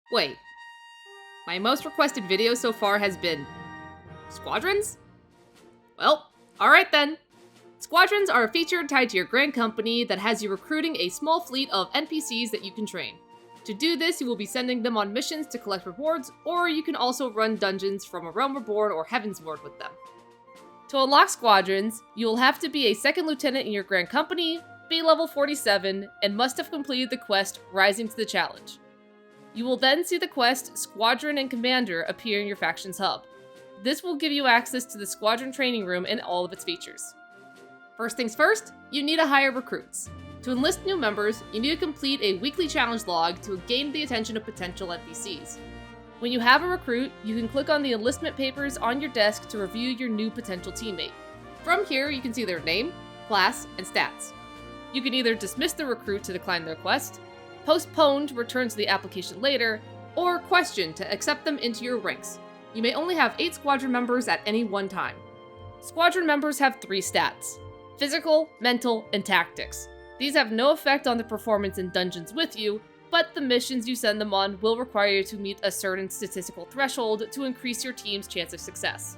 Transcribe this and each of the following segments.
Wait, my most requested video so far has been Squadrons? Well, alright then. Squadrons are a feature tied to your grand company that has you recruiting a small fleet of NPCs that you can train. To do this, you will be sending them on missions to collect rewards, or you can also run dungeons from A Realm Reborn or Heavensward with them. To unlock Squadrons, you will have to be a second lieutenant in your grand company, be level 47, and must have completed the quest Rising to the Challenge. You will then see the quest Squadron and Commander appear in your faction's hub. This will give you access to the Squadron training room and all of its features. First things first, you need to hire recruits. To enlist new members, you need to complete a weekly challenge log to gain the attention of potential NPCs. When you have a recruit, you can click on the enlistment papers on your desk to review your new potential teammate. From here, you can see their name, class, and stats. You can either dismiss the recruit to decline their quest, postpone to return to the application later, or question to accept them into your ranks. You may only have 8 squadron members at any one time. Squadron members have 3 stats: physical, mental, and tactics. These have no effect on the performance in dungeons with you, but the missions you send them on will require you to meet a certain statistical threshold to increase your team's chance of success.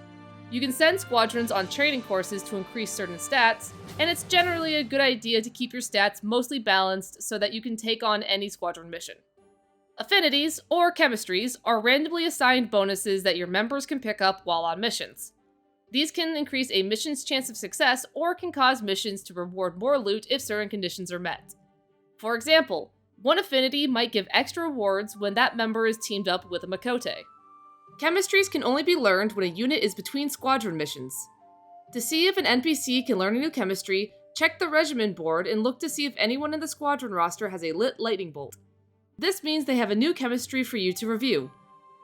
You can send squadrons on training courses to increase certain stats, and it's generally a good idea to keep your stats mostly balanced so that you can take on any squadron mission. Affinities, or chemistries, are randomly assigned bonuses that your members can pick up while on missions. These can increase a mission's chance of success or can cause missions to reward more loot if certain conditions are met. For example, one affinity might give extra rewards when that member is teamed up with a Makote. Chemistries can only be learned when a unit is between squadron missions. To see if an NPC can learn a new chemistry, check the regimen board and look to see if anyone in the squadron roster has a lit lightning bolt. This means they have a new chemistry for you to review.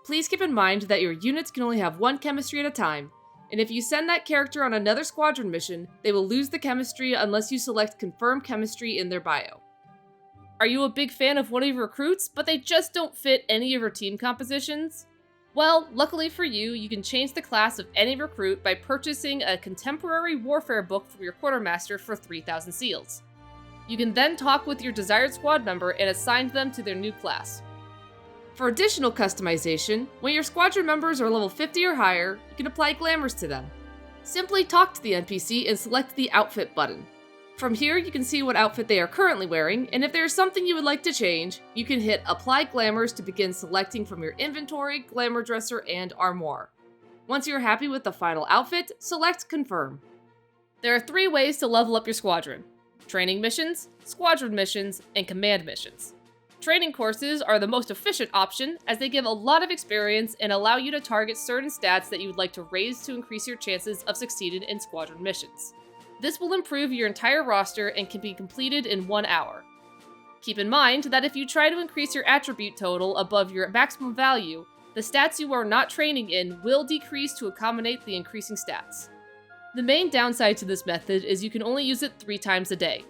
Please keep in mind that your units can only have one chemistry at a time, and if you send that character on another squadron mission, they will lose the chemistry unless you select Confirm Chemistry in their bio. Are you a big fan of one of your recruits, but they just don't fit any of your team compositions? Well, luckily for you, you can change the class of any recruit by purchasing a contemporary warfare book from your quartermaster for 3,000 seals. You can then talk with your desired squad member and assign them to their new class. For additional customization, when your squadron members are level 50 or higher, you can apply glamours to them. Simply talk to the NPC and select the Outfit button. From here, you can see what outfit they are currently wearing, and if there is something you would like to change, you can hit Apply Glamours to begin selecting from your inventory, glamour dresser, and armoire. Once you're happy with the final outfit, select Confirm. There are 3 ways to level up your squadron: training missions, squadron missions, and command missions. Training courses are the most efficient option as they give a lot of experience and allow you to target certain stats that you would like to raise to increase your chances of succeeding in squadron missions. This will improve your entire roster and can be completed in 1 hour. Keep in mind that if you try to increase your attribute total above your maximum value, the stats you are not training in will decrease to accommodate the increasing stats. The main downside to this method is you can only use it 3 times a day.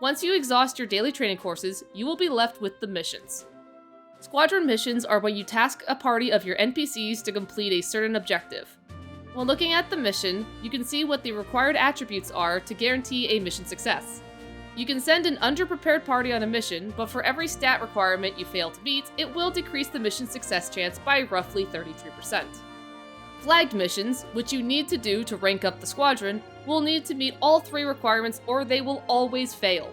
Once you exhaust your daily training courses, you will be left with the missions. Squadron missions are when you task a party of your NPCs to complete a certain objective. When looking at the mission, you can see what the required attributes are to guarantee a mission success. You can send an underprepared party on a mission, but for every stat requirement you fail to meet, it will decrease the mission success chance by roughly 33%. Flagged missions, which you need to do to rank up the squadron, will need to meet all 3 requirements or they will always fail.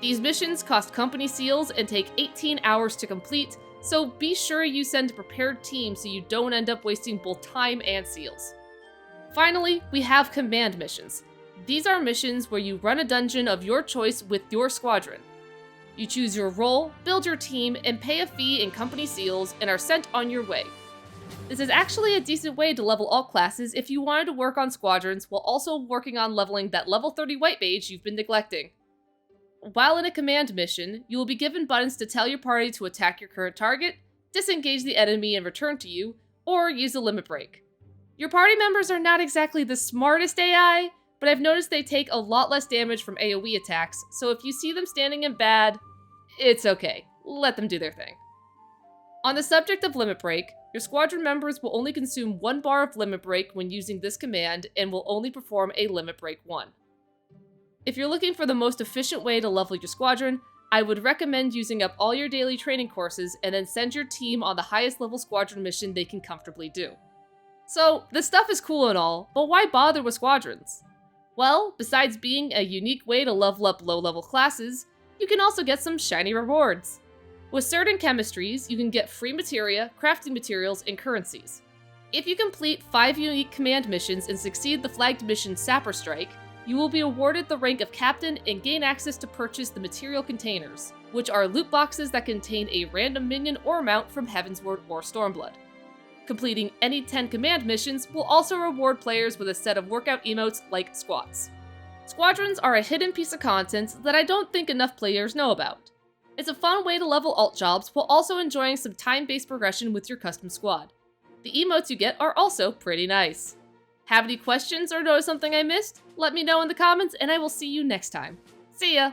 These missions cost company seals and take 18 hours to complete, so be sure you send a prepared team so you don't end up wasting both time and seals. Finally, we have command missions. These are missions where you run a dungeon of your choice with your squadron. You choose your role, build your team, and pay a fee in company seals and are sent on your way. This is actually a decent way to level all classes if you wanted to work on squadrons while also working on leveling that level 30 white mage you've been neglecting. While in a command mission, you will be given buttons to tell your party to attack your current target, disengage the enemy and return to you, or use a limit break. Your party members are not exactly the smartest AI, but I've noticed they take a lot less damage from AoE attacks, so if you see them standing in bad, it's okay. Let them do their thing. On the subject of limit break, your squadron members will only consume 1 bar of limit break when using this command and will only perform a limit break 1. If you're looking for the most efficient way to level your squadron, I would recommend using up all your daily training courses and then send your team on the highest level squadron mission they can comfortably do. So, this stuff is cool and all, but why bother with squadrons? Well, besides being a unique way to level up low-level classes, you can also get some shiny rewards. With certain chemistries, you can get free materia, crafting materials, and currencies. If you complete 5 unique command missions and succeed the flagged mission Sapper Strike, you will be awarded the rank of Captain and gain access to purchase the material containers, which are loot boxes that contain a random minion or mount from Heavensward or Stormblood. Completing any 10 command missions will also reward players with a set of workout emotes like squats. Squadrons are a hidden piece of content that I don't think enough players know about. It's a fun way to level alt jobs while also enjoying some time-based progression with your custom squad. The emotes you get are also pretty nice. Have any questions or notice something I missed? Let me know in the comments and I will see you next time. See ya!